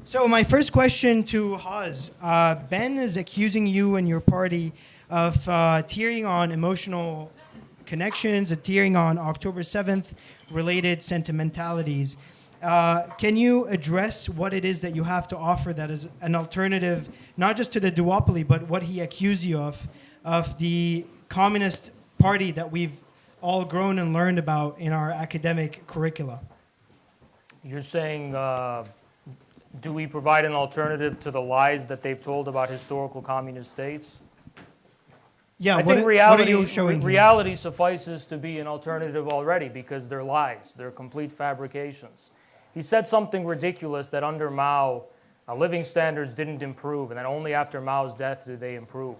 So my first question to Haz, Ben is accusing you and your party of teetering on emotional connections and teetering on October 7th related sentimentalities. Can you address what it is that you have to offer that is an alternative, not just to the duopoly, but what he accused you of the Communist Party that we've all grown and learned about in our academic curricula? You're saying, do we provide an alternative to the lies that they've told about historical communist states? Yeah, I what think are you showing here? reality suffices to be an alternative already because they're lies. They're complete fabrications. He said something ridiculous that under Mao, living standards didn't improve, and that only after Mao's death did they improve.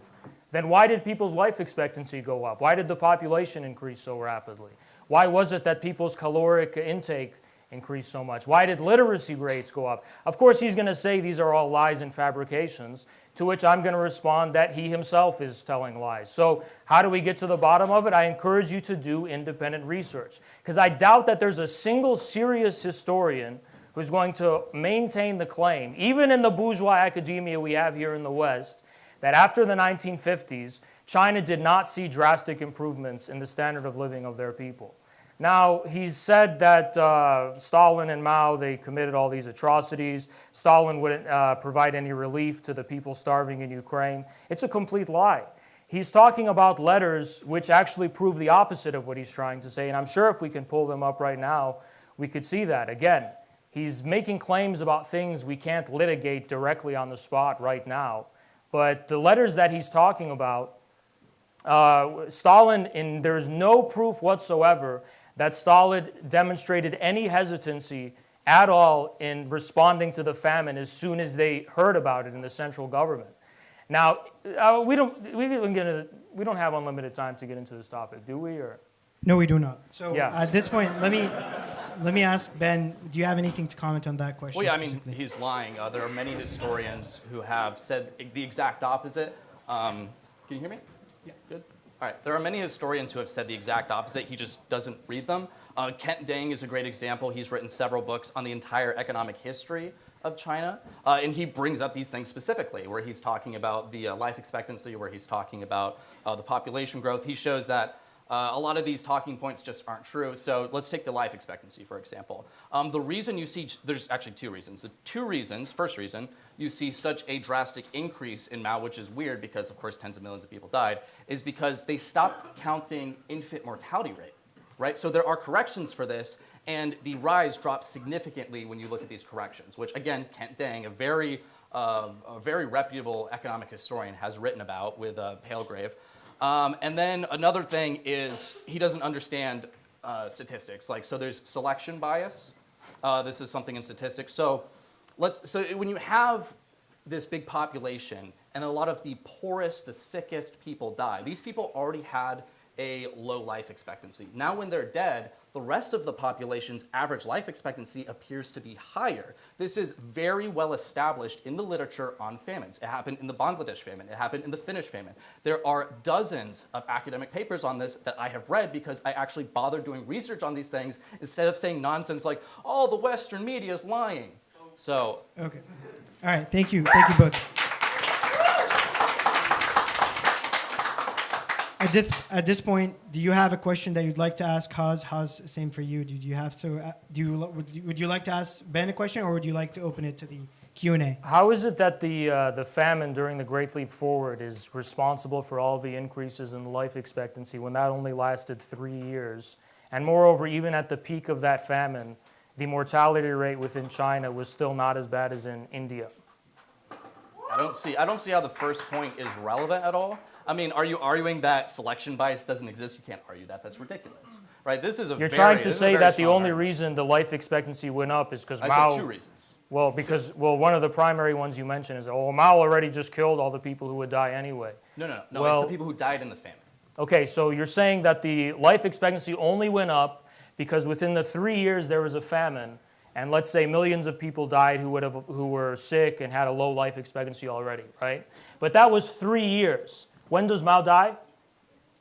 Then why did people's life expectancy go up? Why did the population increase so rapidly? Why was it that people's caloric intake increased so much? Why did literacy rates go up? Of course, he's going to say these are all lies and fabrications, to which I'm going to respond that he himself is telling lies. So how do we get to the bottom of it? I encourage you to do independent research, because I doubt that there's a single serious historian who's going to maintain the claim, even in the bourgeois academia we have here in the West, that after the 1950s, China did not see drastic improvements in the standard of living of their people. Now, he's said that Stalin and Mao, they committed all these atrocities. Stalin wouldn't provide any relief to the people starving in Ukraine. It's a complete lie. He's talking about letters which actually prove the opposite of what he's trying to say, and I'm sure if we can pull them up right now, we could see that. Again, he's making claims about things we can't litigate directly on the spot right now, but the letters that he's talking about, Stalin, there's no proof whatsoever that Stalin demonstrated any hesitancy at all in responding to the famine as soon as they heard about it in the central government. Now, we don't have unlimited time to get into this topic, do we? Or? No, we do not. So yeah. At this point, let me ask Ben, do you have anything to comment on that question? Well, yeah, I mean, he's lying. There are many historians who have said the exact opposite. Can you hear me? Yeah. Good. All right. There are many historians who have said the exact opposite. He just doesn't read them. Kent Deng is a great example. He's written several books on the entire economic history of China, and he brings up these things specifically, where he's talking about the life expectancy, where he's talking about the population growth. He shows that a lot of these talking points just aren't true. So let's take the life expectancy, for example. The reason you see, there's actually two reasons. The two reasons, first reason, you see such a drastic increase in Mao, which is weird because, of course, tens of millions of people died, is because they stopped counting infant mortality rate, right? So there are corrections for this, and the rise drops significantly when you look at these corrections, which, again, Kent Deng, a very reputable economic historian, has written about with Palegrave. And then another thing is he doesn't understand statistics. So there's selection bias. This is something in statistics. So when you have this big population and a lot of the poorest, the sickest people die, these people already had a low life expectancy. Now when they're dead, the rest of the population's average life expectancy appears to be higher. This is very well established in the literature on famines. It happened in the Bangladesh famine. It happened in the Finnish famine. There are dozens of academic papers on this that I have read because I actually bothered doing research on these things instead of saying nonsense like, oh, the Western media is lying. So. Okay. All right. Thank you. Thank you both. At this point, do you have a question that you'd like to ask Haz? Haz, same for you. Did you have to? Would you like to ask Ben a question, or would you like to open it to the Q&A? How is it that the famine during the Great Leap Forward is responsible for all the increases in life expectancy when that only lasted 3 years? And moreover, even at the peak of that famine, the mortality rate within China was still not as bad as in India. I don't see how the first point is relevant at all. I mean, are you arguing that selection bias doesn't exist? You can't argue that. That's ridiculous, right? This is a You're trying to say that the only argument. reason the life expectancy went up is because I Mao. said two reasons. Well, one of the primary ones you mentioned is, Mao already just killed all the people who would die anyway. No. Well, it's the people who died in the famine. Okay, so you're saying that the life expectancy only went up because within the 3 years there was a famine, and let's say millions of people died who were sick and had a low life expectancy already, right? But that was 3 years. When does Mao die?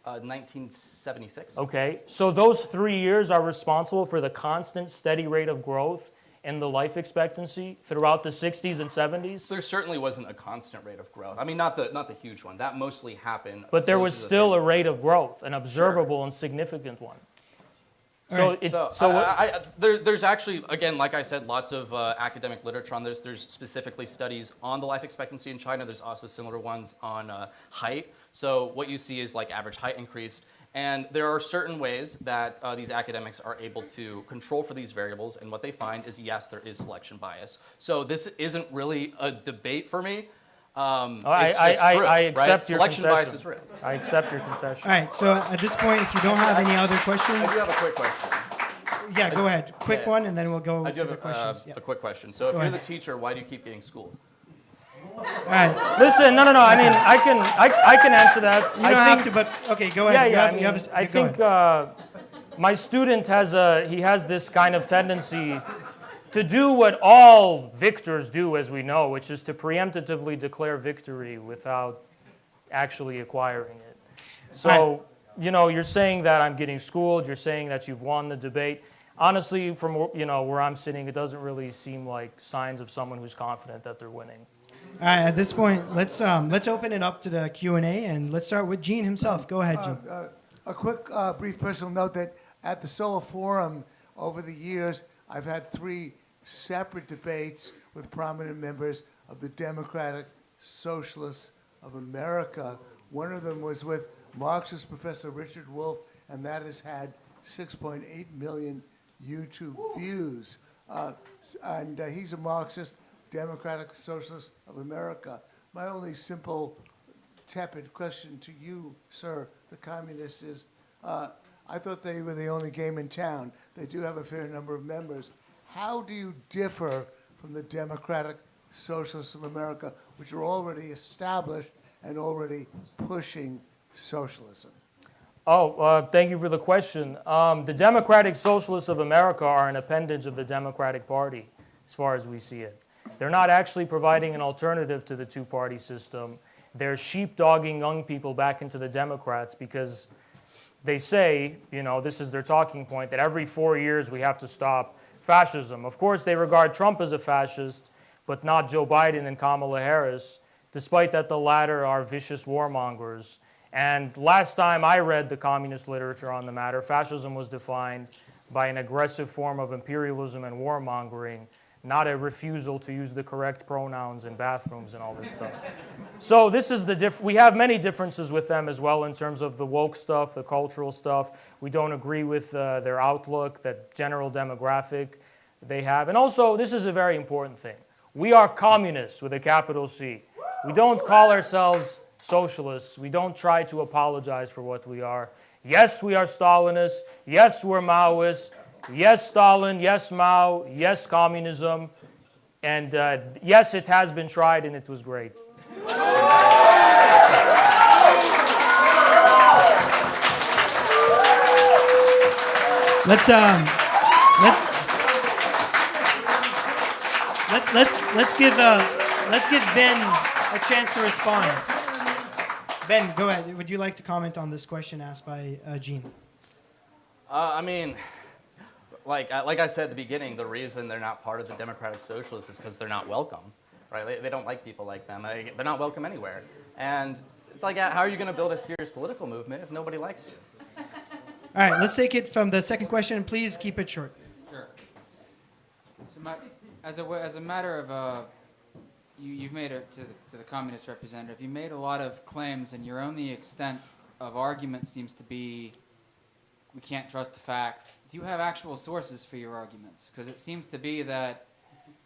1976. Okay, so those 3 years are responsible for the constant, steady rate of growth in the life expectancy throughout the 60s and 70s. There certainly wasn't a constant rate of growth. I mean, not the huge one. That mostly happened. But there was still a rate of growth, an observable and significant one. So there's actually, again, like I said, lots of academic literature on this. There's specifically studies on the life expectancy in China. There's also similar ones on height. So what you see is like average height increased. And there are certain ways that these academics are able to control for these variables. And what they find is, yes, there is selection bias. So this isn't really a debate for me. I accept your selection concession. bias is real. I accept your concession. All right, so at this point, if you don't have any other questions. I do have a quick question. Yeah, go ahead. Quick one, and then we'll go I to do the have questions. a quick question. So if Go you're ahead. the teacher, why do you keep getting schooled? All right. Listen, no. I mean, I can answer that. You don't have to, but okay, go ahead. I think my student has this kind of tendency to do what all victors do, as we know, which is to preemptively declare victory without actually acquiring it. So, you're saying that I'm getting schooled. You're saying that you've won the debate. Honestly, from where I'm sitting, it doesn't really seem like signs of someone who's confident that they're winning. All right, at this point, let's open it up to the Q&A, and let's start with Gene himself. Go ahead, Gene. A quick, brief personal note that at the Solar Forum over the years, I've had 3 separate debates with prominent members of the Democratic Socialists of America. One of them was with Marxist Professor Richard Wolff, and that has had 6.8 million YouTube views. And he's a Marxist, Democratic Socialist of America. My only simple, tepid question to you, sir, the communist, is I thought they were the only game in town. They do have a fair number of members. How do you differ from the Democratic Socialists of America, which are already established and already pushing socialism? Thank you for the question. The Democratic Socialists of America are an appendage of the Democratic Party, as far as we see it. They're not actually providing an alternative to the two-party system. They're sheepdogging young people back into the Democrats because they say, this is their talking point, that every 4 years we have to stop fascism. Of course, they regard Trump as a fascist, but not Joe Biden and Kamala Harris, despite that the latter are vicious warmongers. And last time I read the communist literature on the matter, fascism was defined by an aggressive form of imperialism and warmongering, not a refusal to use the correct pronouns in bathrooms and all this stuff. So this is we have many differences with them as well in terms of the woke stuff, the cultural stuff. We don't agree with their outlook, that general demographic they have. And also, this is a very important thing. We are communists with a capital C. We don't call ourselves socialists. We don't try to apologize for what we are. Yes, we are Stalinists. Yes, we're Maoists. Yes, Stalin. Yes, Mao. Yes, communism. And yes, it has been tried and it was great. Let's give Ben a chance to respond. Ben, go ahead. Would you like to comment on this question asked by Gene? I mean, like I said at the beginning, the reason they're not part of the Democratic Socialists is because they're not welcome, right? They don't like people like them. They're not welcome anywhere. And it's like, how are you going to build a serious political movement if nobody likes you? All right, let's take it from the second question. Please keep it short. Sure. So as a matter of, you've made it to the communist representative, you made a lot of claims, and your only extent of argument seems to be we can't trust the facts. Do you have actual sources for your arguments? Because it seems to be that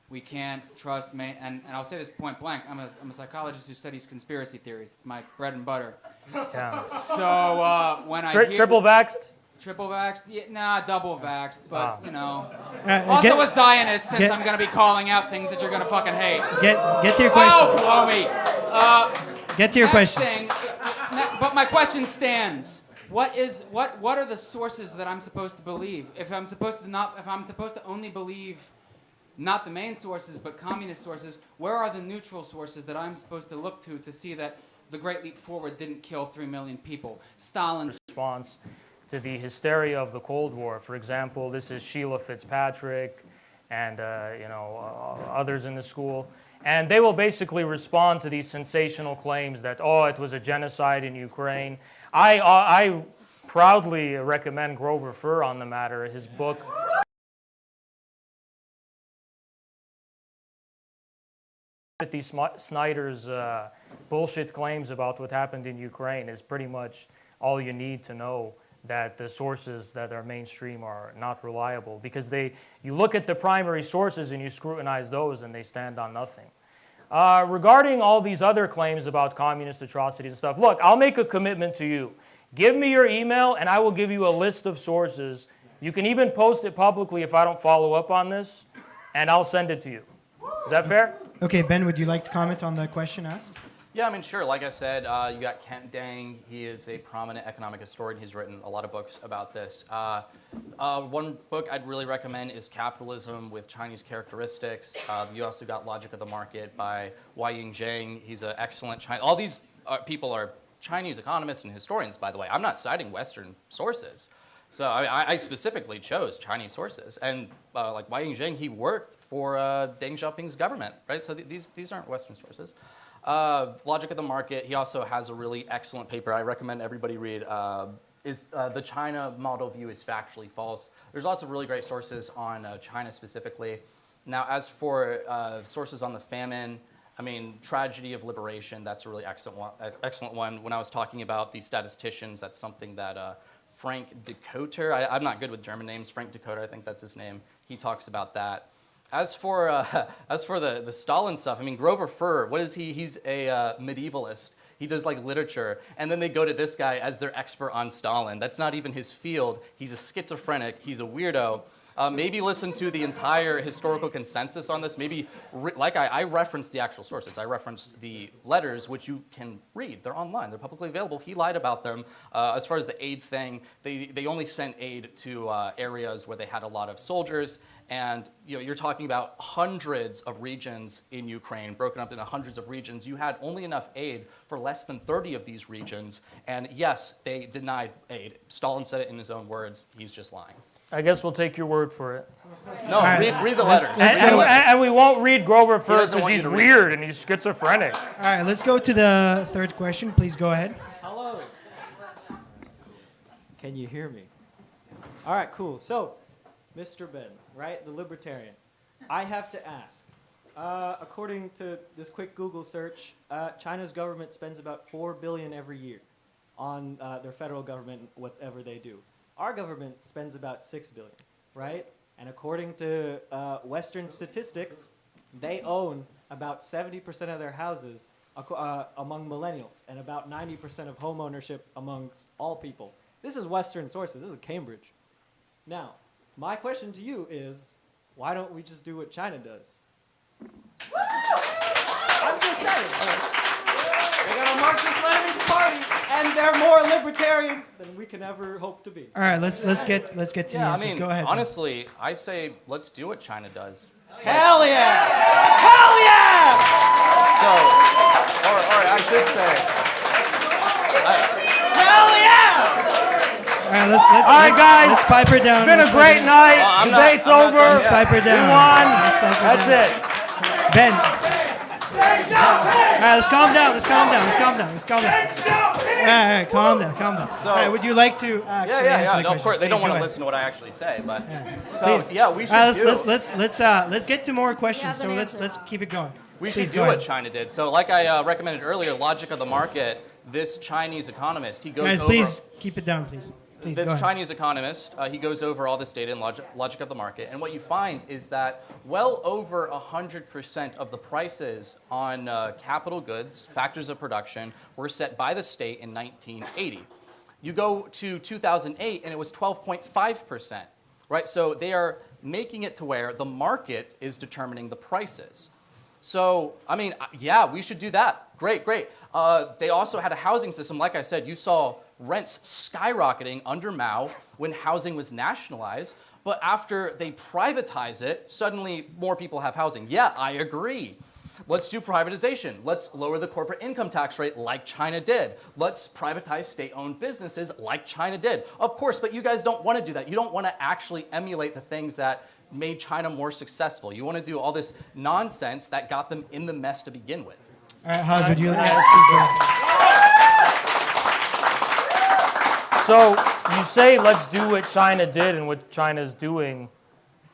we can't trust, and I'll say this point blank, I'm a psychologist who studies conspiracy theories. It's my bread and butter. Yeah. So when I hear... Triple vaxxed? Triple vaxxed? Yeah, nah, double vaxxed, but, get- also a Zionist, since I'm going to be calling out things that you're going to fucking hate. Get to your question. Oh, blow me. Get to your Next question. thing, but my question stands. What are the sources that I'm supposed to believe? If I'm supposed to only believe not the main sources but communist sources, where are the neutral sources that I'm supposed to look to see that the Great Leap Forward didn't kill 3 million people? Stalin's Response to the hysteria of the Cold War. For example, this is Sheila Fitzpatrick and others in the school. And they will basically respond to these sensational claims that, oh, it was a genocide in Ukraine. I proudly recommend Grover Furr on the matter. His book, Timothy Snyder's bullshit claims about what happened in Ukraine is pretty much all you need to know that the sources that are mainstream are not reliable, because you look at the primary sources and you scrutinize those and they stand on nothing. Regarding all these other claims about communist atrocities and stuff, look, I'll make a commitment to you. Give me your email and I will give you a list of sources. You can even post it publicly if I don't follow up on this, and I'll send it to you. Is that fair? Okay, Ben, would you like to comment on the question asked? Yeah, I mean, sure. Like I said, you got Kent Dang. He is a prominent economic historian. He's written a lot of books about this. One book I'd really recommend is Capitalism with Chinese Characteristics. You also got Logic of the Market by Wai-Ying Zhang. He's an excellent Chinese. All these people are Chinese economists and historians, by the way. I'm not citing Western sources. So I specifically chose Chinese sources. And like Wai-Ying Zhang, he worked for Deng Xiaoping's government, right? So these aren't Western sources. Logic of the Market, he also has a really excellent paper I recommend everybody read. The China model view is factually false. There's lots of really great sources on China specifically. Now, as for sources on the famine, I mean, Tragedy of Liberation, that's a really excellent one. When I was talking about the statisticians, that's something that Frank Decoter, I'm not good with German names, Frank Decoter, I think that's his name, he talks about that. As for the Stalin stuff, I mean, Grover Furr, what is he? He's a medievalist. He does like literature, and then they go to this guy as their expert on Stalin. That's not even his field. He's a schizophrenic. He's a weirdo. Maybe listen to the entire historical consensus on this. Maybe, like I referenced the actual sources. I referenced the letters, which you can read. They're online. They're publicly available. He lied about them. As far as the aid thing, they only sent aid to areas where they had a lot of soldiers. And you're talking about hundreds of regions in Ukraine, broken up into hundreds of regions. You had only enough aid for less than 30 of these regions. And yes, they denied aid. Stalin said it in his own words. He's just lying. I guess we'll take your word for it. No, read the letters. And we won't read Grover Furr doesn't because want you he's to read weird and he's schizophrenic. All right, let's go to the third question. Please go ahead. Hello. Can you hear me? All right, cool. So, Mr. Ben, right, the libertarian, I have to ask. According to this quick Google search, China's government spends about $4 billion every year on their federal government, whatever they do. Our government spends about $6 billion, right? And according to Western statistics, they own about 70% of their houses among millennials and about 90% of home ownership amongst all people. This is Western sources. This is Cambridge. Now, my question to you is, why don't we just do what China does? I'm just saying. They got a Marxist-Leninist party, and they're more libertarian than we can ever hope to be. All right, let's get to the Yeah, I answers. mean, Go ahead. honestly, I say let's do what China does. Hell yeah! Hell yeah! So, or I should say, Hell yeah! All right, All right, guys. Let's pipe her down. It's been a great night. I'm not- Debate's I'm not over. done Let's yet. pipe her down. We won. Let's pipe her That's down. it. Ben. All right, let's calm down. Let's calm down. Let's calm down. Let's calm down. All right, calm down. Calm down. So- All right, would you like to actually answer the No, question? of course, they don't Please want go to ahead. listen to what I actually say, but so Please. yeah, we should All right, do. let's get to more questions. has So an let's answer. keep it going. We Please should do go what ahead. China did. So, like I recommended earlier, Logic of the Market. This Chinese economist, he goes Guys, over. please keep it down, please. Please This go ahead. Chinese economist, he goes over all this data in Logic of the Market, and what you find is that well over 100% of the prices on capital goods, factors of production, were set by the state in 1980. You go to 2008, and it was 12.5%, right? So they are making it to where the market is determining the prices. So, I mean, yeah, we should do that. Great, great. They also had a housing system. Like I said, you saw rents skyrocketing under Mao when housing was nationalized. But after they privatize it, suddenly more people have housing. Yeah, I agree. Let's do privatization. Let's lower the corporate income tax rate like China did. Let's privatize state-owned businesses like China did. Of course, but you guys don't want to do that. You don't want to actually emulate the things that made China more successful. You want to do all this nonsense that got them in the mess to begin with. All right, Haz, would you like to So you say let's do what China did and what China's doing.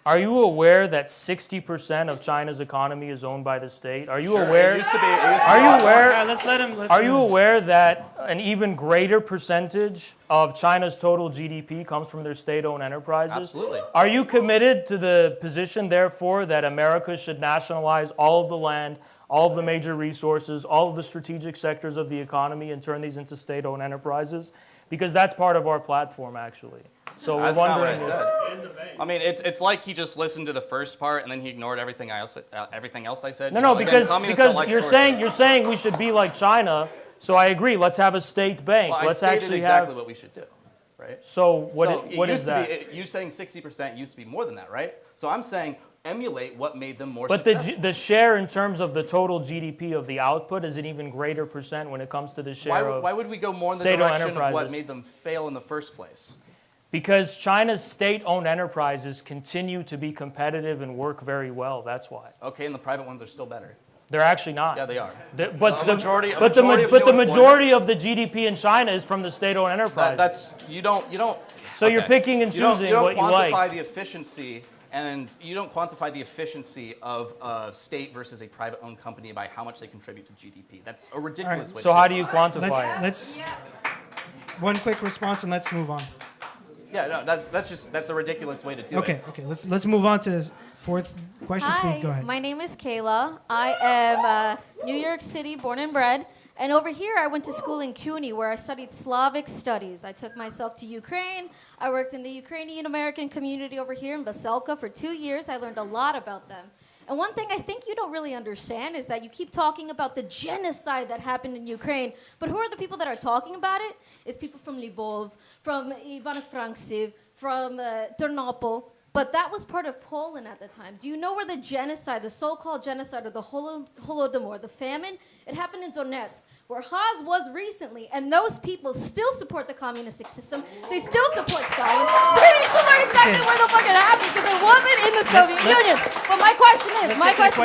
Are you aware that 60% of China's economy is owned by the state? Are you aware? It used to be Are you aware? All right, let's let him. Are you aware that an even greater percentage of China's total GDP comes from their state-owned enterprises? Absolutely. Are you committed to the position, therefore, that America should nationalize all of the land, all of the major resources, all of the strategic sectors of the economy and turn these into state-owned enterprises? Because that's part of our platform, actually. So That's we're not what I wondering. said. I mean, it's like he just listened to the first part and then he ignored everything else I said. No, Again, because communists don't like you're sources. saying we should be like China. So I agree. Let's have a state bank. Well, Let's I stated actually exactly have. what we should do, right? So what So is that? You saying 60% used to be more than that, right? So I'm saying emulate what made them more But successful. the share in terms of the total GDP of the output is an even greater percent when it comes to the share of. Why would we go more in the state-owned direction of what enterprises. made them fail in the first place? Because China's state-owned enterprises continue to be competitive and work very well. That's why. Okay, and the private ones are still better. They're actually not. Yeah, they are. But A the majority- a but the majority of but the new employment- majority of the GDP in China is from the state-owned enterprises. That's you don't. So you're picking and choosing you don't what you quantify like. the efficiency, and you don't quantify the efficiency of a state versus a private-owned company by how much they contribute to GDP. That's a ridiculous way. So to how do do it. you quantify it? let's one quick response and let's move on. Yeah, no, that's a ridiculous way to do it. Okay. Let's move on to this fourth question. Please go ahead. My name is Kayla. I am New York City born and bred. And over here, I went to school in CUNY where I studied Slavic studies. I took myself to Ukraine. I worked in the Ukrainian American community over here in Veselka for 2 years. I learned a lot about them. And one thing I think you don't really understand is that you keep talking about the genocide that happened in Ukraine, but who are the people that are talking about it? It's people from Lvov, from Ivano-Frankivsk, from Ternopil, but that was part of Poland at the time. Do you know where the genocide, the so-called genocide, or the Holodomor, the famine, it happened in Donetsk, where Haz was recently, and those people still support the communistic system. They still support Stalin. So maybe you should learn exactly where the fuck it happened, because it wasn't in the Soviet Union. But my question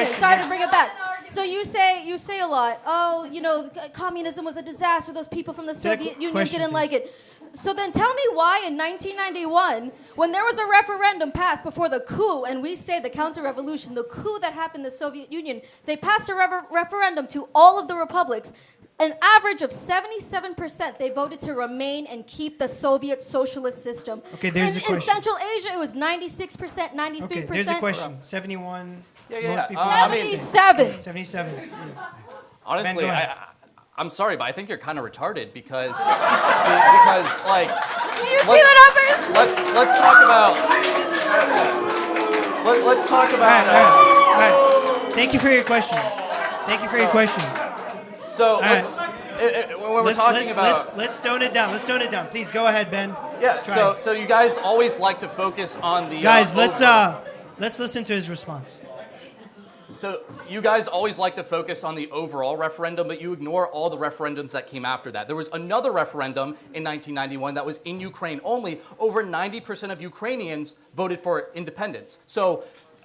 is, sorry to bring it back. So you say a lot, oh, you know, communism was a disaster, those people from the Soviet Union didn't like it. So then tell me why in 1991, when there was a referendum passed before the coup, and we say the counter-revolution, the coup that happened in the Soviet Union, they passed a referendum to all of the republics. An average of 77%, they voted to remain and keep the Soviet socialist system. Okay, there's a question. In Central Asia, it was 96%, 93%. Okay, there's a question. 71. Yeah. Most people. I mean- 77. 77. Please. Honestly, Ben, go ahead. I'm sorry, but I think you're kind of retarded because like You see the numbers? let's talk about let's talk about. All right. Thank you for your question. So right. when we're talking about let's tone it down. Please go ahead, Ben. yeah. try. So you guys always like to focus on the Guys, let's over- listen to his response. So you guys always like to focus on the overall referendum, but you ignore all the referendums that came after that. There was another referendum in 1991 that was in Ukraine only. Over 90% of Ukrainians voted for independence. So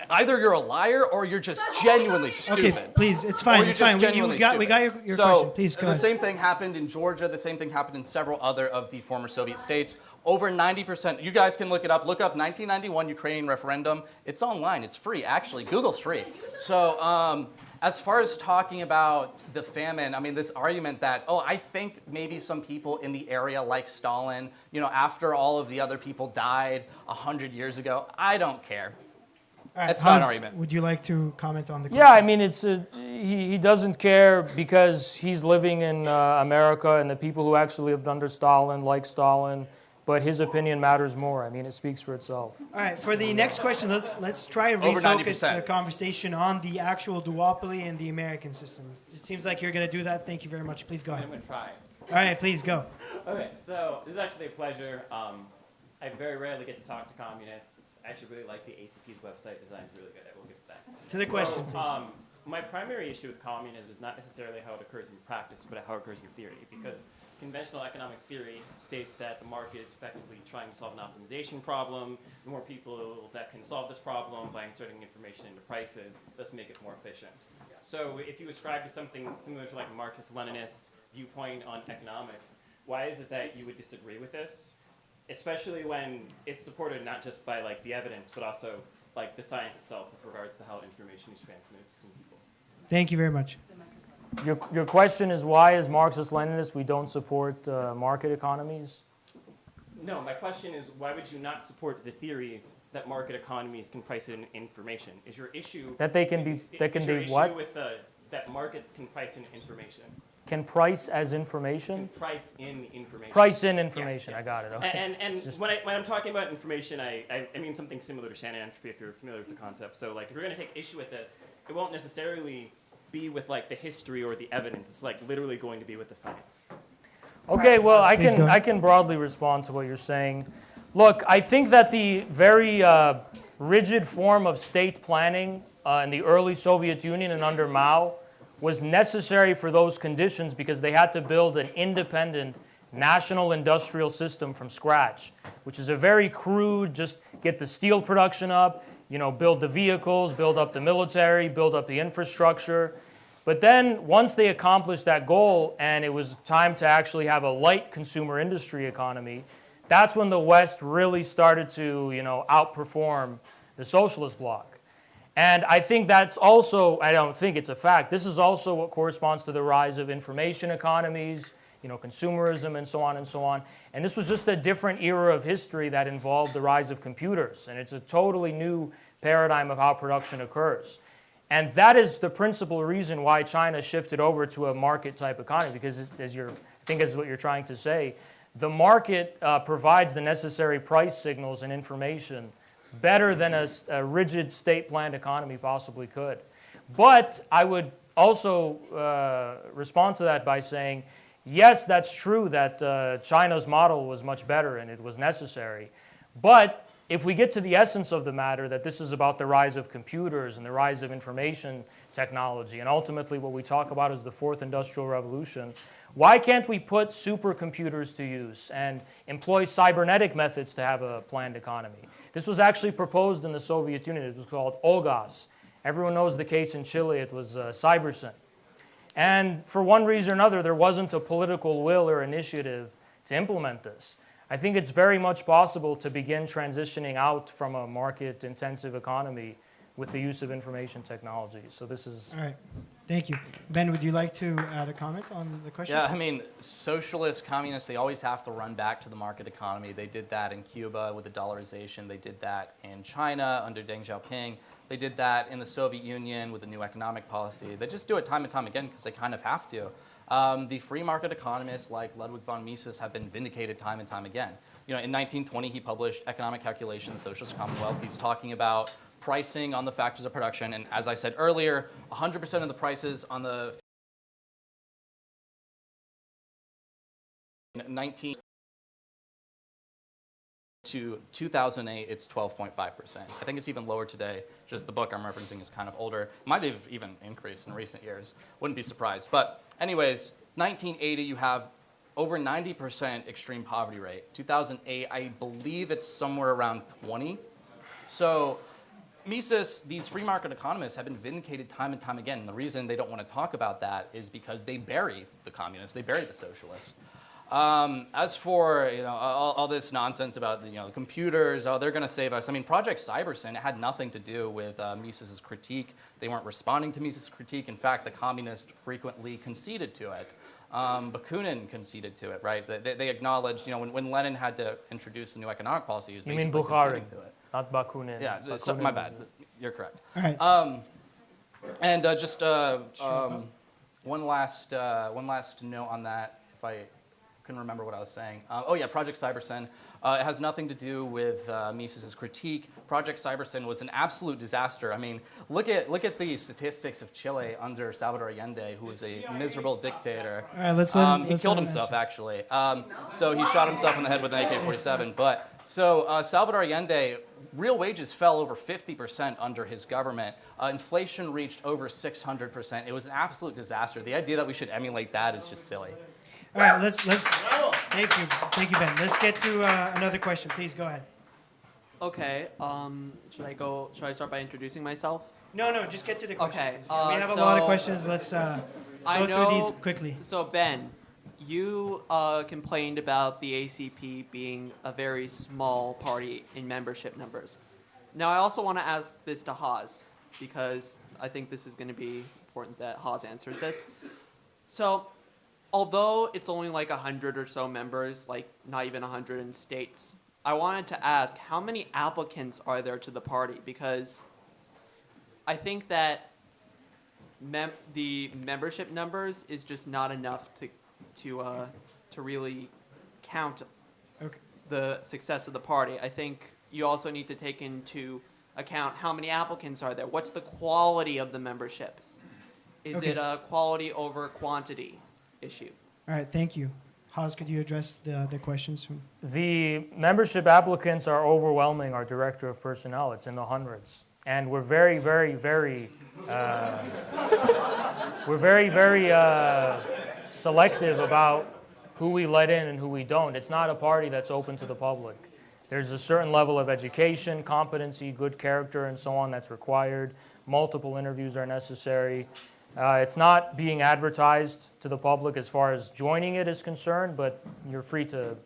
either you're a liar or you're just genuinely stupid. Okay, please, it's Or fine. you're It's just fine. genuinely We got stupid. your So, question. Please go the ahead. same thing happened in Georgia. The same thing happened in several other of the former Soviet states. Over 90%. You guys can look it up. Look up 1991 Ukrainian referendum. It's online. It's free. Actually, Google's free. So as far as talking about the famine, I mean, this argument that, oh, I think maybe some people in the area like Stalin, you know, after all of the other people died 100 years ago, I don't care. All right, That's not an Haz, argument. Would you like to comment on the question? Yeah, I mean, he doesn't care because he's living in America and the people who actually lived under Stalin like Stalin, but his opinion matters more. I mean, it speaks for itself. All right, for the next question, let's try to Over refocus 90%. the conversation on the actual duopoly and the American system. It seems like you're going to do that. Thank you very much. Please go ahead. I'm going to try. All right, please go. Okay, so this is actually a pleasure. I very rarely get to talk to communists. I actually really like the ACP's website. Design's really good. I will give it that. To the question, please. my primary issue with communism is not necessarily how it occurs in practice, but how it occurs in theory. Because conventional economic theory states that the market is effectively trying to solve an optimization problem. The more people that can solve this problem by inserting information into prices, thus make it more efficient. So if you ascribe to something similar to like a Marxist-Leninist viewpoint on economics, why is it that you would disagree with this? Especially when it's supported not just by like the evidence, but also like the science itself with regards to how information is transmitted between people. Thank you very much. Your question is why, as Marxist-Leninists, we don't support market economies? No, my question is why would you not support the theories that market economies can price in information? Is your issue That they can be, that can is your be issue what? with that markets can price in information? Can price as information? Can price in information. Price in information. Yeah. I got it. Okay. And Just- when I'm talking about information, I mean something similar to Shannon entropy if you're familiar with the concept. So like if you're going to take issue with this, it won't necessarily be with like the history or the evidence. It's like literally going to be with the science. Okay, well, Please go ahead. I can broadly respond to what you're saying. Look, I think that the very rigid form of state planning in the early Soviet Union and under Mao was necessary for those conditions because they had to build an independent national industrial system from scratch, which is a very crude, just get the steel production up, you know, build the vehicles, build up the military, build up the infrastructure. But then once they accomplished that goal and it was time to actually have a light consumer industry economy, that's when the West really started to, you know, outperform the socialist bloc. And I think that's also, I don't think it's a fact, this is also what corresponds to the rise of information economies, you know, consumerism and so on and so on. And this was just a different era of history that involved the rise of computers. And it's a totally new paradigm of how production occurs. And that is the principal reason why China shifted over to a market type economy, because as I think as what you're trying to say, the market provides the necessary price signals and information better than a rigid state-planned economy possibly could. But I would also respond to that by saying, yes, that's true that China's model was much better and it was necessary. But if we get to the essence of the matter, that this is about the rise of computers and the rise of information technology, and ultimately what we talk about is the fourth industrial revolution, why can't we put supercomputers to use and employ cybernetic methods to have a planned economy? This was actually proposed in the Soviet Union. It was called OGAS. Everyone knows the case in Chile. It was Cybersyn. And for one reason or another, there wasn't a political will or initiative to implement this. I think it's very much possible to begin transitioning out from a market-intensive economy with the use of information technology. So this is... All right. Thank you. Ben, would you like to add a comment on the question? Yeah, I mean, socialists, communists, they always have to run back to the market economy. They did that in Cuba with the dollarization. They did that in China under Deng Xiaoping. They did that in the Soviet Union with the new economic policy. They just do it time and time again because they kind of have to. The free market economists like Ludwig von Mises have been vindicated time and time again. You know, in 1920, he published Economic Calculations, Socialist Commonwealth. He's talking about pricing on the factors of production. And as I said earlier, 100% of the prices on the 19 to 2008, it's 12.5%. I think it's even lower today. Just the book I'm referencing is kind of older. Might have even increased in recent years. Wouldn't be surprised. But anyways, 1980, you have over 90% extreme poverty rate. 2008, I believe it's somewhere around 20. So Mises, these free market economists have been vindicated time and time again. And the reason they don't want to talk about that is because they bury the communists, they bury the socialists. As for all this nonsense about the computers, oh, they're going to save us. I mean, Project Cybersyn, it had nothing to do with Mises's critique. They weren't responding to Mises's critique. In fact, the communists frequently conceded to it. Bakunin conceded to it, right? So they acknowledged, when Lenin had to introduce the new economic policy, he was basically conceding to it. Not Bakunin. Yeah, Bakunin my bad. You're correct. All right. And just one last note on that, if I couldn't remember what I was saying. Oh yeah, Project Cybersyn. It has nothing to do with Mises's critique. Project Cybersyn was an absolute disaster. I mean, look at the statistics of Chile under Salvador Allende, who was a miserable dictator. All right, let's let him, he killed himself actually. So he shot himself in the head with an AK-47. But so Salvador Allende, real wages fell over 50% under his government. Inflation reached over 600%. It was an absolute disaster. The idea that we should emulate that is just silly. All right, let's. Thank you, Ben. Let's get to another question. Please go ahead. Okay. Should I start by introducing myself? No, just get to the question. Okay, please. We have a lot of questions. Let's go through these quickly. So Ben, you complained about the ACP being a very small party in membership numbers. Now I also want to ask this to Haz, because I think this is going to be important that Haz answers this. So, although it's only like 100 or so members, like not even 100 in states, I wanted to ask, how many applicants are there to the party? Because I think that the membership numbers is just not enough to really count the success of the party. I think you also need to take into account how many applicants are there. What's the quality of the membership? Is it a quality over quantity issue? All right, thank you. Haz, could you address the questions? The membership applicants are overwhelming our director of personnel. It's in the hundreds. And we're very selective about who we let in and who we don't. It's not a party that's open to the public. There's a certain level of education, competency, good character, and so on that's required. Multiple interviews are necessary. It's not being advertised to the public as far as joining it is concerned, but you're free to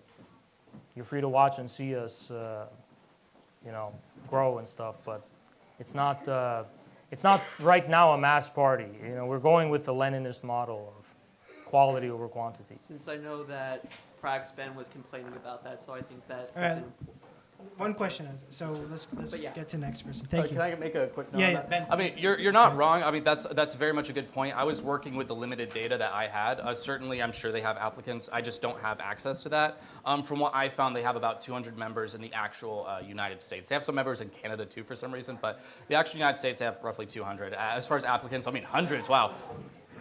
watch and see us, grow and stuff. But it's not right now a mass party. We're going with the Leninist model of quality over quantity. Since I know that Prague's Ben was complaining about that, so I think that All right. One question. So let's get to the next person. Thank you. Can I make a quick note? Yeah, on that? Ben. I mean, you're not wrong. I mean, that's very much a good point. I was working with the limited data that I had. Certainly, I'm sure they have applicants. I just don't have access to that. From what I found, they have about 200 members in the actual United States. They have some members in Canada too, for some reason, but the actual United States, they have roughly 200. As far as applicants, I mean, hundreds. Wow.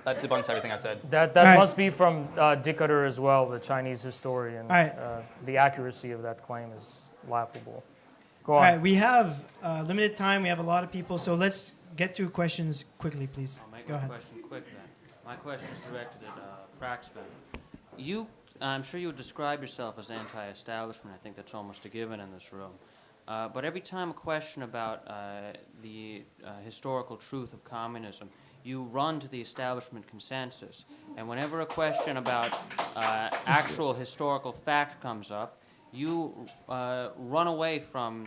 That debunks everything I said. That must be from Dickader as well, the Chinese historian. The accuracy of that claim is laughable. Go on. All right, we have limited time. We have a lot of people, so let's get to questions quickly, please. I'll make Go my ahead. question quick then. My question is directed at Praxman. I'm sure you would describe yourself as anti-establishment. I think that's almost a given in this room. But every time a question about the historical truth of communism, you run to the establishment consensus. And whenever a question about actual historical fact comes up, you run away from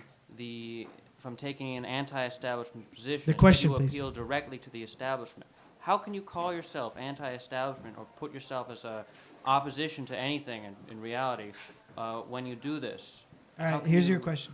taking an anti-establishment position. The question, you please. appeal directly to the establishment. How can you call yourself anti-establishment or put yourself as a opposition to anything in reality when you do this? All right, here's your question.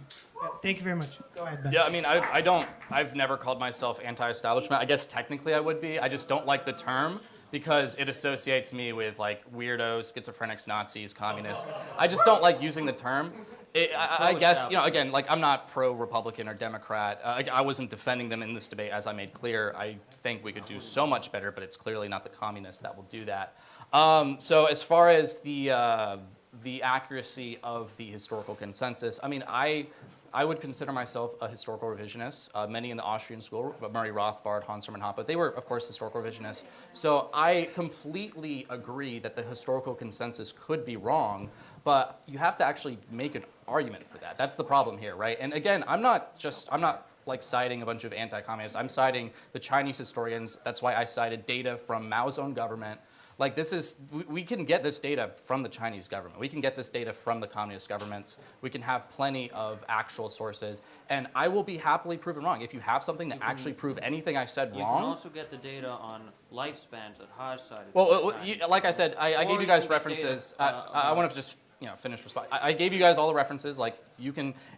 Thank you very much. Go ahead, Ben. Yeah, I mean, I've never called myself anti-establishment. I guess technically I would be. I just don't like the term because it associates me with like weirdos, schizophrenics, Nazis, communists. I just don't like using the term. I guess, again, like I'm not pro-Republican or Democrat. I wasn't defending them in this debate, as I made clear. I think we could do so much better, but it's clearly not the communists that will do that. So as far as the accuracy of the historical consensus, I mean, I would consider myself a historical revisionist. Many in the Austrian school, Murray Rothbard, Hans Hermann Hoppe, they were, of course, historical revisionists. So I completely agree that the historical consensus could be wrong, but you have to actually make an argument for that. That's the problem here, right? And again, I'm not like citing a bunch of anti-communists. I'm citing the Chinese historians. That's why I cited data from Mao's own government. Like we can get this data from the Chinese government. We can get this data from the communist governments. We can have plenty of actual sources. And I will be happily proven wrong. If you have something to actually prove anything I said wrong. You can also get the data on lifespans at Haz cited. Well, like I said, I gave you guys references. I want to just finish responding. I gave you guys all the references. Like,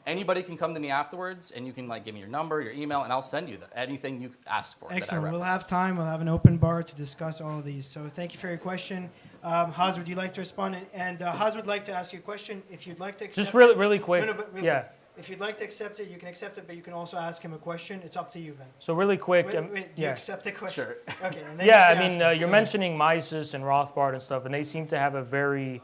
anybody can come to me afterwards, and you can like give me your number, your email, and I'll send you anything you ask for. Excellent. We'll have time. We'll have an open bar to discuss all of these. So thank you for your question. Haz, would you like to respond? And Haz would like to ask you a question. If you'd like to accept Just really quick. No, but really yeah. quick. If you'd like to accept it, you can accept it, but you can also ask him a question. It's up to you, Ben. So really quick. Wait, do you accept the question? Sure. Okay. And then Yeah, you can ask him. you're mentioning Mises and Rothbard and stuff, and they seem to have a very,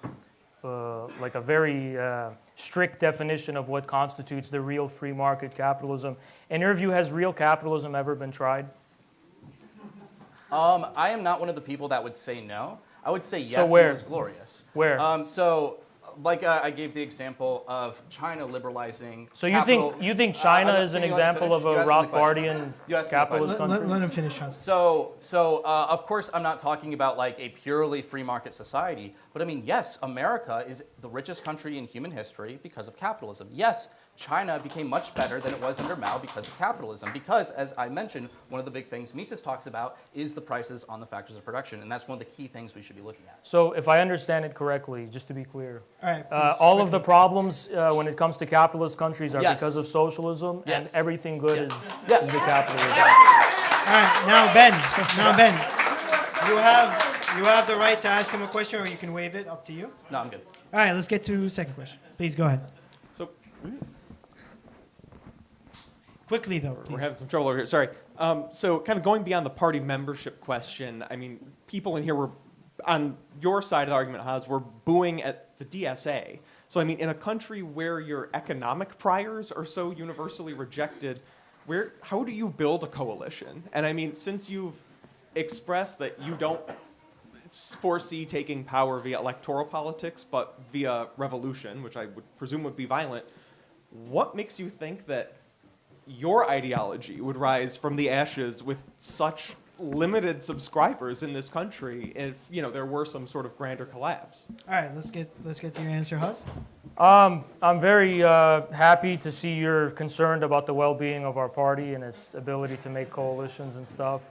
strict definition of what constitutes the real free market capitalism. In your view, has real capitalism ever been tried? I am not one of the people that would say no. I would say yes. So where? It was glorious. Where? I gave the example of China liberalizing. So you capital. think China is an can you let me example of finish? a You asked me the question. Rothbardian You asked me the capitalist question. country? Let him finish, Haz. So of course, I'm not talking about like a purely free market society, but I mean, yes, America is the richest country in human history because of capitalism. Yes, China became much better than it was under Mao because of capitalism. Because, as I mentioned, one of the big things Mises talks about is the prices on the factors of production, and that's one of the key things we should be looking at. So if I understand it correctly, just to be clear, All right. all of the problems when it comes to capitalist countries are Yes. because of socialism, Yes. and everything good is Yes. the capitalism. All right. Now, Ben, you have the right to ask him a question, or you can waive it. Up to you. No, I'm good. All right. Let's get to the second question. Please go ahead. So Quickly, though, we're please. having some trouble over here. Sorry. So kind of going beyond the party membership question, I mean, people in here were, on your side of the argument, Haz, were booing at the DSA. So I mean, in a country where your economic priors are so universally rejected, how do you build a coalition? And I mean, since you've expressed that you don't foresee taking power via electoral politics, but via revolution, which I would presume would be violent, what makes you think that your ideology would rise from the ashes with such limited subscribers in this country if there were some sort of grander collapse? All right. Let's get to your answer, Haz. I'm very happy to see you're concerned about the well-being of our party and its ability to make coalitions and stuff.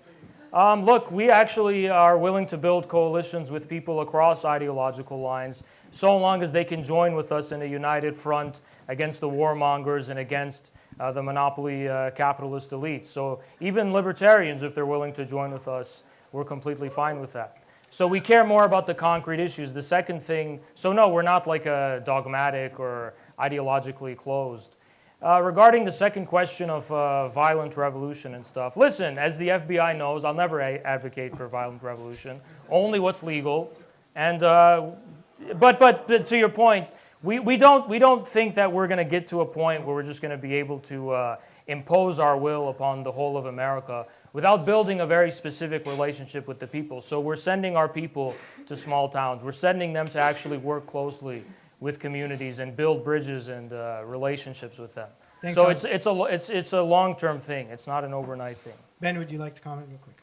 Look, we actually are willing to build coalitions with people across ideological lines, so long as they can join with us in a united front against the warmongers and against the monopoly capitalist elites. So even libertarians, if they're willing to join with us, we're completely fine with that. So we care more about the concrete issues. The second thing, so no, we're not like a dogmatic or ideologically closed. Regarding the second question of violent revolution and stuff, listen, as the FBI knows, I'll never advocate for violent revolution, only what's legal. And but to your point, we don't think that we're going to get to a point where we're just going to be able to impose our will upon the whole of America without building a very specific relationship with the people. So we're sending our people to small towns. We're sending them to actually work closely with communities and build bridges and relationships with them. Thanks, So Haz. it's a long-term thing. It's not an overnight thing. Ben, would you like to comment real quick?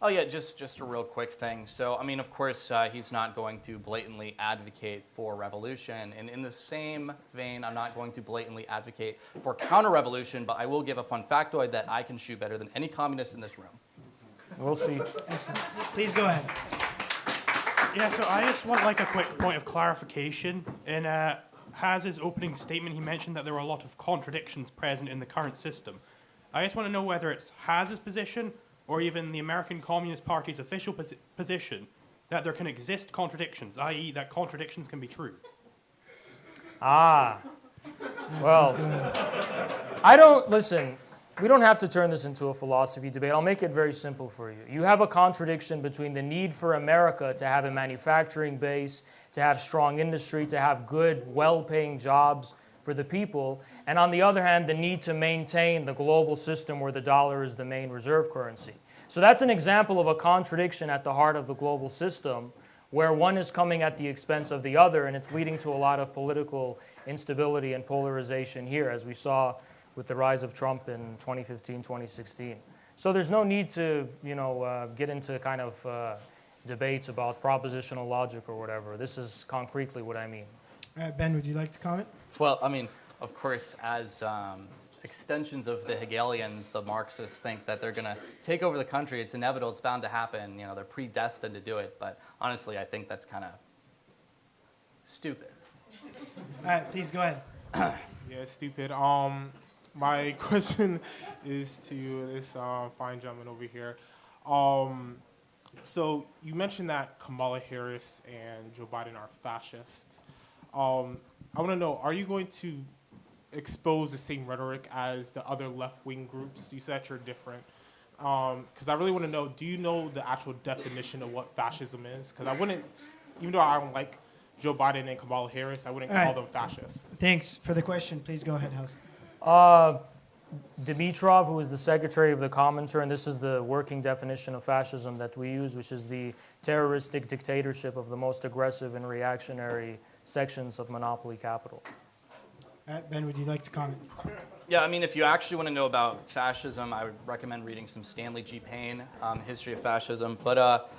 Oh yeah, just a real quick thing. So I mean, of course, he's not going to blatantly advocate for revolution, and in the same vein, I'm not going to blatantly advocate for counter-revolution. But I will give a fun factoid that I can shoot better than any communist in this room. We'll see. Excellent. Please go ahead. Yeah, so I just want like a quick point of clarification. In Haz's opening statement, he mentioned that there were a lot of contradictions present in the current system. I just want to know whether it's Haz's position or even the American Communist Party's official position that there can exist contradictions, i.e. that contradictions can be true. Well, listen, we don't have to turn this into a philosophy debate. I'll make it very simple for you. You have a contradiction between the need for America to have a manufacturing base, to have strong industry, to have good, well-paying jobs for the people, and on the other hand, the need to maintain the global system where the dollar is the main reserve currency. So that's an example of a contradiction at the heart of the global system, where one is coming at the expense of the other, and it's leading to a lot of political instability and polarization here, as we saw with the rise of Trump in 2015, 2016. So there's no need to, get into kind of debates about propositional logic or whatever. This is concretely what I mean. All right, Ben, would you like to comment? Well, I mean, of course, as extensions of the Hegelians, the Marxists think that they're going to take over the country. It's inevitable. It's bound to happen. They're predestined to do it. But honestly, I think that's kind of stupid. All right, please go ahead. Yeah, stupid. My question is to this fine gentleman over here. So you mentioned that Kamala Harris and Joe Biden are fascists. I want to know, are you going to expose the same rhetoric as the other left-wing groups? You said you're different. Because I really want to know, do you know the actual definition of what fascism is? Because I wouldn't, even though I don't like Joe Biden and Kamala Harris, I wouldn't call them fascists. Thanks for the question. Please go ahead, Haz. Dimitrov, who is the secretary of the Comintern, and this is the working definition of fascism that we use, which is the terroristic dictatorship of the most aggressive and reactionary sections of monopoly capital. All right, Ben, would you like to comment? Yeah, I mean, if you actually want to know about fascism, I would recommend reading some Stanley G. Payne, History of Fascism. But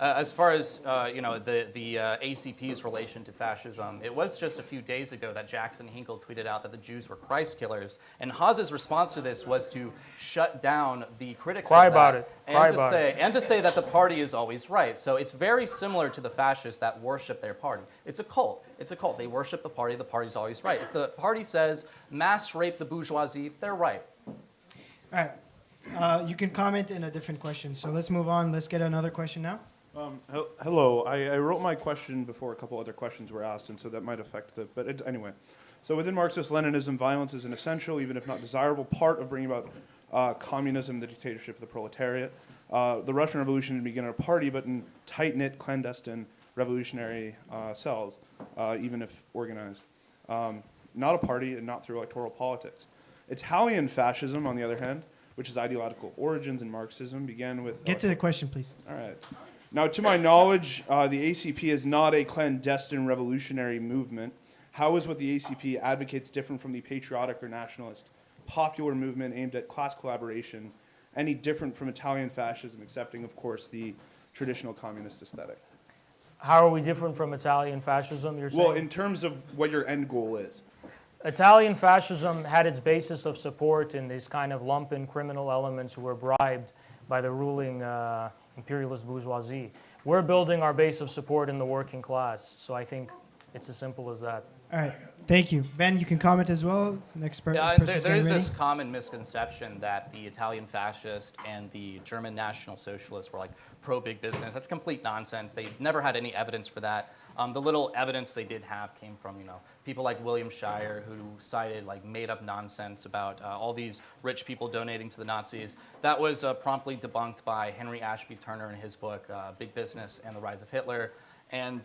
as far as the ACP's relation to fascism, it was just a few days ago that Jackson Hinkle tweeted out that the Jews were Christ killers, and Haz's response to this was to shut down the critics Cry of that, about it. Cry and about it. and to say that the party is always right. So it's very similar to the fascists that worship their party. It's a cult. It's a cult. They worship the party's always right. If the party says mass rape the bourgeoisie, they're right. All right. You can comment in a different question. So let's move on. Let's get another question now. Hello. I wrote my question before a couple other questions were asked, and so that might affect the. But anyway, so within Marxist-Leninism, violence is an essential, even if not desirable, part of bringing about communism, the dictatorship of the proletariat. The Russian Revolution didn't begin in a party, but in tight-knit, clandestine revolutionary cells, even if organized. Not a party and not through electoral politics. Italian fascism, on the other hand, which is ideological origins in Marxism, began with... Get to the question, please. All right. Now, to my knowledge, the ACP is not a clandestine revolutionary movement. How is what the ACP advocates different from the patriotic or nationalist popular movement aimed at class collaboration, any different from Italian fascism, accepting, of course, the traditional communist aesthetic? How are we different from Italian fascism, you're saying? Well, in terms of what your end goal is. Italian fascism had its basis of support in these kind of lumpen criminal elements who were bribed by the ruling imperialist bourgeoisie. We're building our base of support in the working class, so I think it's as simple as that. All right. Thank you. Ben, you can comment as well. Next Yeah, person's there is getting this ready. common misconception that the Italian fascists and the German National Socialists were like pro-big business. That's complete nonsense. They never had any evidence for that. The little evidence they did have came from, people like William Shire, who cited like made-up nonsense about all these rich people donating to the Nazis. That was promptly debunked by Henry Ashby Turner in his book, Big Business and the Rise of Hitler. And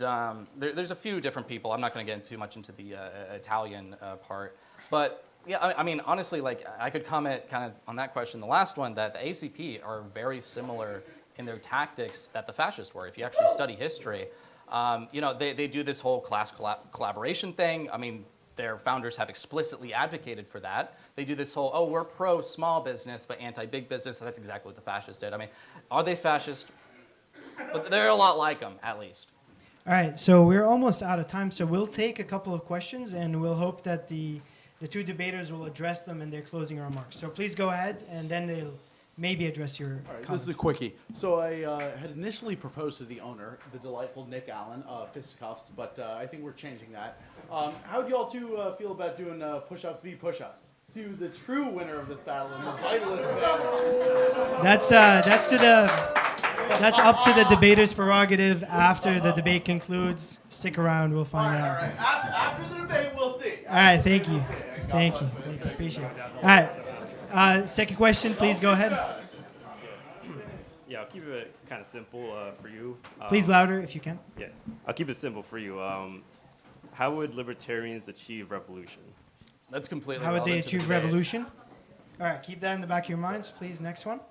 there's a few different people. I'm not going to get too much into the Italian part. But yeah, I mean, honestly, like I could comment kind of on that question, the last one, that the ACP are very similar in their tactics that the fascists were. If you actually study history, they do this whole class collaboration thing. I mean, their founders have explicitly advocated for that. They do this whole, we're pro-small business but anti-big business. That's exactly what the fascists did. I mean, are they fascist? But they're a lot like them, at least. All right, so we're almost out of time, so we'll take a couple of questions, and we'll hope that the two debaters will address them in their closing remarks. So please go ahead, and then they'll maybe address your comments. This is a quickie. So I had initially proposed to the owner, the delightful Nick Allen, fisticuffs, but I think we're changing that. How do y'all two feel about doing push-ups v. push-ups? To the true winner of this battle and the vitalist banner. That's up to the debater's prerogative. After the debate concludes, stick around. We'll find out. All right. After the debate, we'll see. All right. Thank you. Thank you. Appreciate it. All right. Second question, please go ahead. Yeah, I'll keep it kind of simple for you. Please louder if you can. Yeah, I'll keep it simple for you. How would libertarians achieve revolution? That's completely How would they relevant to the achieve debate. revolution? All right. Keep that in the back of your minds, please. Next one.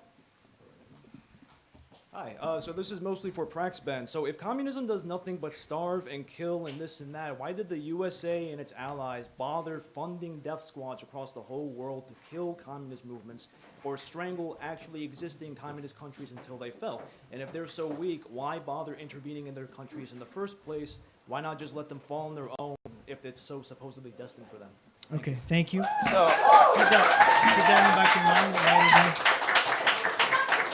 Hi, so this is mostly for Prax Ben. So if communism does nothing but starve and kill and this and that, why did the USA and its allies bother funding death squads across the whole world to kill communist movements or strangle actually existing communist countries until they fell? And if they're so weak, why bother intervening in their countries in the first place? Why not just let them fall on their own if it's so supposedly destined for them? Okay, thank you. So keep that in the back of your mind. while you're done.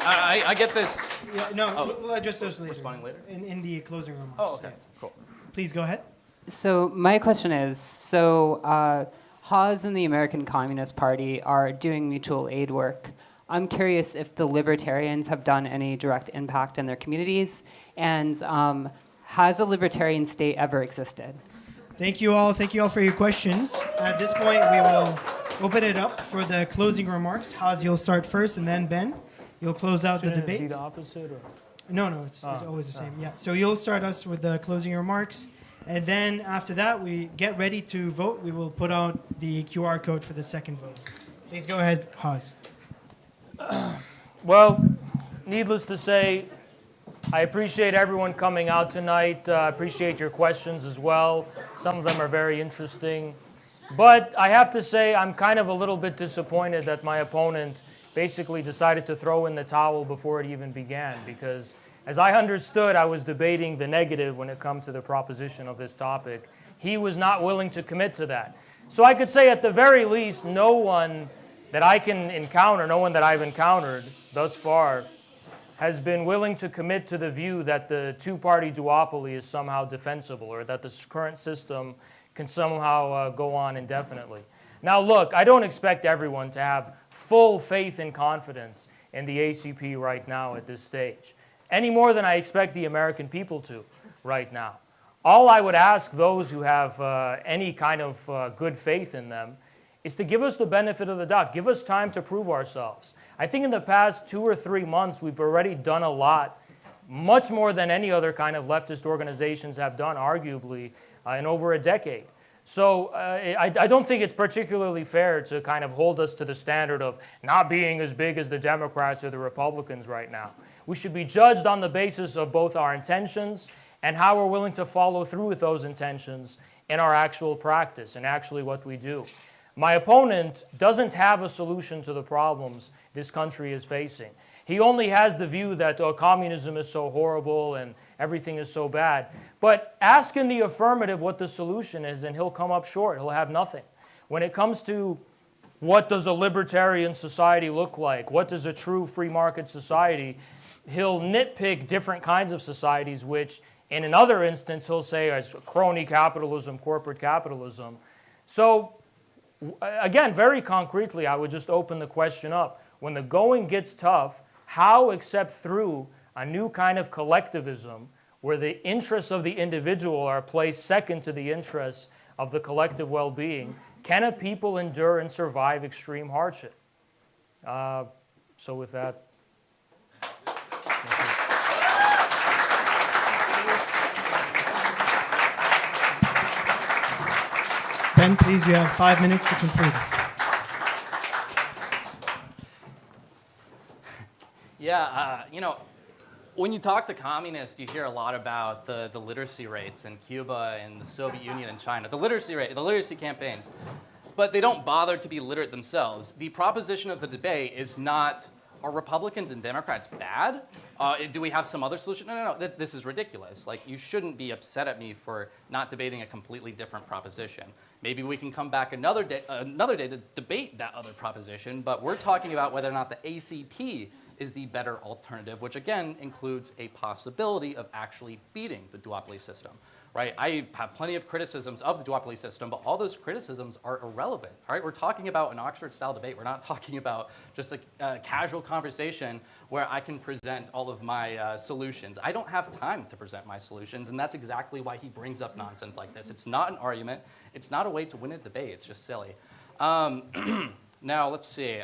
I get this. Yeah, no, we'll address those later. Responding later? In the closing remarks. Oh, okay. Yeah. Cool. Please go ahead. So my question is, Haz and the American Communist Party are doing mutual aid work. I'm curious if the libertarians have done any direct impact in their communities, and has a libertarian state ever existed? Thank you all. Thank you all for your questions. At this point, we will open it up for the closing remarks. Haz, you'll start first, and then Ben, you'll close out the Shouldn't it debate. be the opposite, or? No, it's always the same. Yeah. So you'll start us with the closing remarks, and then after that, we get ready to vote. We will put out the QR code for the second vote. Please go ahead, Haz. Well, needless to say, I appreciate everyone coming out tonight. I appreciate your questions as well. Some of them are very interesting. But I have to say I'm kind of a little bit disappointed that my opponent basically decided to throw in the towel before it even began, because as I understood, I was debating the negative when it comes to the proposition of this topic. He was not willing to commit to that. So I could say at the very least, no one that I can encounter, no one that I've encountered thus far, has been willing to commit to the view that the two-party duopoly is somehow defensible, or that the current system can somehow go on indefinitely. Now look, I don't expect everyone to have full faith and confidence in the ACP right now at this stage, any more than I expect the American people to right now. All I would ask those who have any kind of good faith in them is to give us the benefit of the doubt. Give us time to prove ourselves. I think in the past 2 or 3 months, we've already done a lot, much more than any other kind of leftist organizations have done, arguably, in over a decade. So I don't think it's particularly fair to kind of hold us to the standard of not being as big as the Democrats or the Republicans right now. We should be judged on the basis of both our intentions and how we're willing to follow through with those intentions in our actual practice and actually what we do. My opponent doesn't have a solution to the problems this country is facing. He only has the view that communism is so horrible and everything is so bad. But ask in the affirmative what the solution is, and he'll come up short. He'll have nothing. When it comes to what does a libertarian society look like, what does a true free market society, he'll nitpick different kinds of societies, which in another instance he'll say as crony capitalism, corporate capitalism. So again, very concretely, I would just open the question up. When the going gets tough, how, except through a new kind of collectivism where the interests of the individual are placed second to the interests of the collective well-being, can a people endure and survive extreme hardship? So with that. Ben, please, you have 5 minutes to conclude. Yeah, you know, when you talk to communists, you hear a lot about the literacy rates in Cuba and the Soviet Union and China, the literacy campaigns. But they don't bother to be literate themselves. The proposition of the debate is not, are Republicans and Democrats bad? Do we have some other solution? No, this is ridiculous. Like, you shouldn't be upset at me for not debating a completely different proposition. Maybe we can come back another day to debate that other proposition, but we're talking about whether or not the ACP is the better alternative, which again includes a possibility of actually beating the duopoly system, right? I have plenty of criticisms of the duopoly system, but all those criticisms are irrelevant, all right? We're talking about an Oxford-style debate. We're not talking about just a casual conversation where I can present all of my solutions. I don't have time to present my solutions, and that's exactly why he brings up nonsense like this. It's not an argument. It's not a way to win a debate. It's just silly. Now, let's see.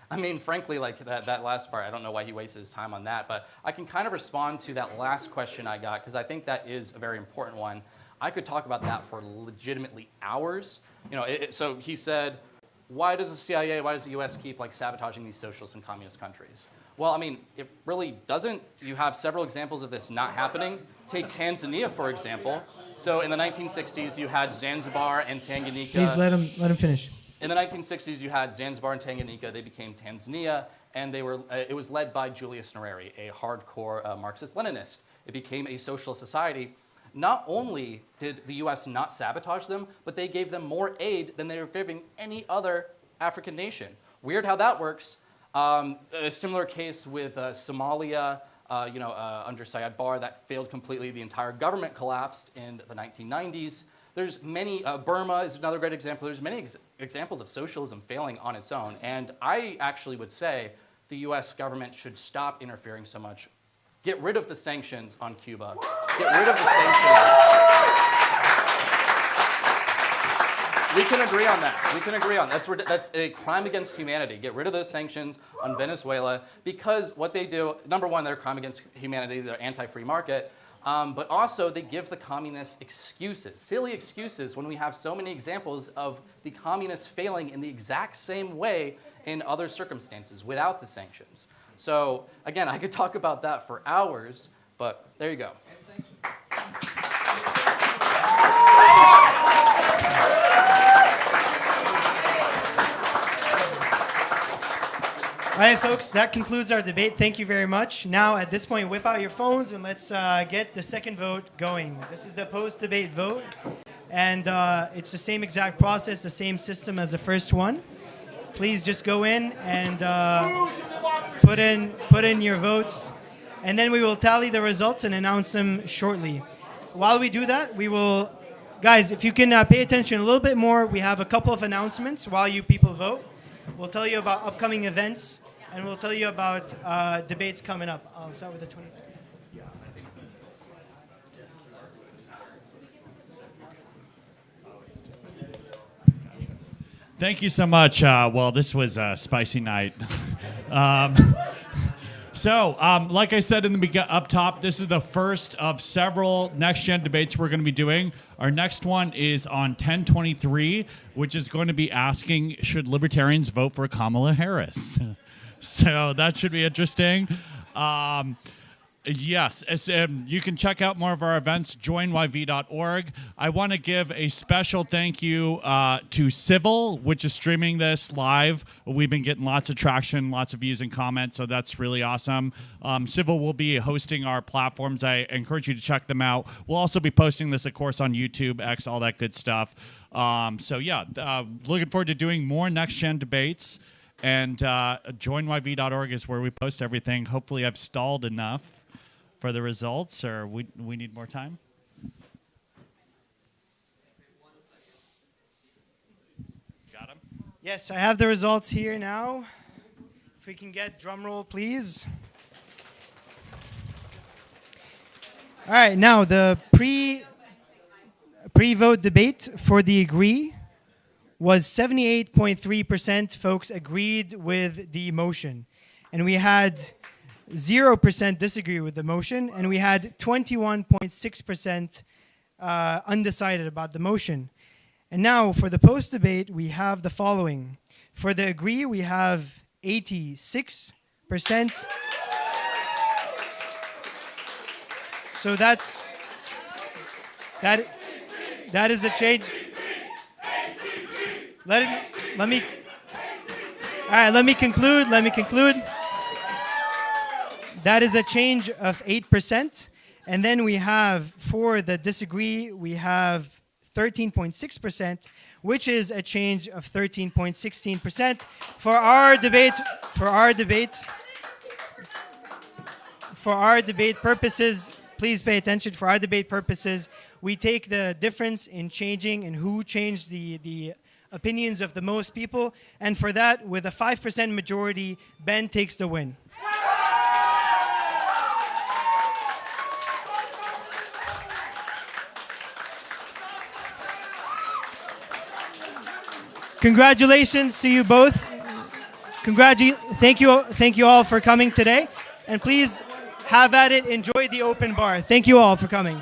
I mean, frankly, like that last part, I don't know why he wasted his time on that, but I can kind of respond to that last question I got, because I think that is a very important one. I could talk about that for legitimately hours. You know, so he said, why does the CIA, why does the US keep like sabotaging these socialist and communist countries? Well, I mean, it really doesn't. You have several examples of this not happening. Take Tanzania, for example. So in the 1960s, you had Zanzibar and Tanganyika. Please let him finish. In the 1960s, you had Zanzibar and Tanganyika. They became Tanzania, and it was led by Julius Nyerere, a hardcore Marxist-Leninist. It became a socialist society. Not only did the US not sabotage them, but they gave them more aid than they were giving any other African nation. Weird how that works. A similar case with Somalia, under Syed Barr, that failed completely. The entire government collapsed in the 1990s. There's many, Burma is another great example. There's many examples of socialism failing on its own. And I actually would say the US government should stop interfering so much. Get rid of the sanctions on Cuba. Get rid of the sanctions. We can agree on that. We can agree on that. That's a crime against humanity. Get rid of those sanctions on Venezuela because what they do, number one, they're a crime against humanity. They're anti-free market. But also, they give the communists excuses, silly excuses, when we have so many examples of the communists failing in the exact same way in other circumstances without the sanctions. So, again, I could talk about that for hours, but there you go. All right, folks, that concludes our debate. Thank you very much. Now, at this point, whip out your phones and let's get the second vote going. This is the post-debate vote, and it's the same exact process, the same system as the first one. Please just go in and put in your votes, and then we will tally the results and announce them shortly. While we do that, we will, guys, if you can pay attention a little bit more, we have a couple of announcements while you people vote. We'll tell you about upcoming events, and we'll tell you about debates coming up. I'll start with the 23rd. Thank you so much. Well, this was a spicy night. Like I said up top, this is the first of several next-gen debates we're going to be doing. Our next one is on 10/23, which is going to be asking, should libertarians vote for Kamala Harris? So that should be interesting. Yes, you can check out more of our events, joinyv.org. I want to give a special thank you to Civil, which is streaming this live. We've been getting lots of traction, lots of views and comments, so that's really awesome. Civil will be hosting our platforms. I encourage you to check them out. We'll also be posting this, of course, on YouTube, X, all that good stuff. Looking forward to doing more next-gen debates. And joinyv.org is where we post everything. Hopefully I've stalled enough for the results, or we need more time? Got them? Yes, I have the results here now. If we can get drum roll, please. All right, now the pre-vote debate for the agree was 78.3% folks agreed with the motion. And we had 0% disagree with the motion, and we had 21.6% undecided about the motion. And now for the post-debate, we have the following. For the agree, we have 86%. So that is a change. Let me conclude. That is a change of 8%. And then we have, for the disagree, we have 13.6%, which is a change of 13.16%. For our debate purposes, please pay attention. For our debate purposes, we take the difference in changing and who changed the opinions of the most people. And for that, with a 5% majority, Ben takes the win. Congratulations to you both. Thank you all for coming today. And please have at it. Enjoy the open bar. Thank you all for coming.